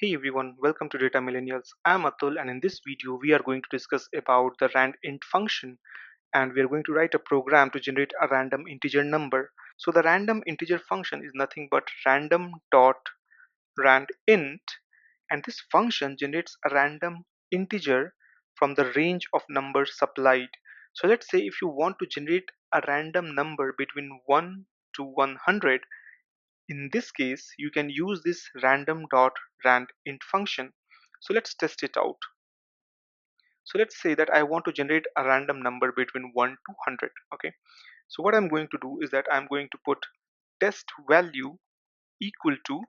Hey everyone, welcome to Data Millennials. I'm Atul, and in this video we are going to discuss about the randint function, and we are going to write a program to generate a random integer number. So the random integer function is nothing but random.randint, and this function generates a random integer from the range of numbers supplied. So let's say if you want to generate a random number between 1 to 100, in this case, you can use this random.randint function. So let's test it out. So let's say that I want to generate a random number between 1 to 100. Okay. So what I'm going to do is that I'm going to put test value equal to,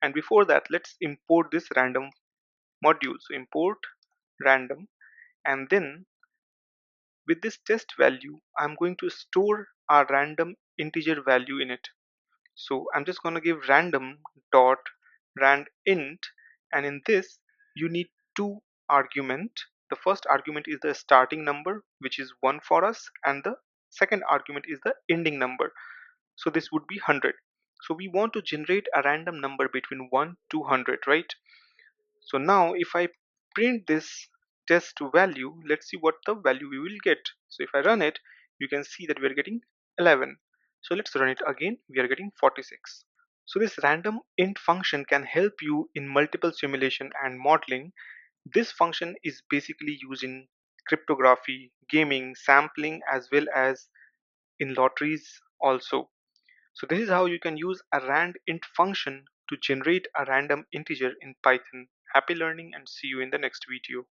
and before that, let's import this random module. So import random, and then with this test value, I'm going to store a random integer value in it. So I'm just going to give random dot randint, and in this you need two argument. The first argument is the starting number, which is 1 for us, and the second argument is the ending number. So this would be 100. So we want to generate a random number between 1 to 100, right? So now if I print this test value, let's see what the value we will get. So if I run it, you can see that we are getting 11. So let's run it again. We are getting 46. So this random int function can help you in multiple simulation and modeling. This function is basically used in cryptography, gaming, sampling, as well as in lotteries also. So this is how you can use a randint function to generate a random integer in Python. Happy learning, and see you in the next video.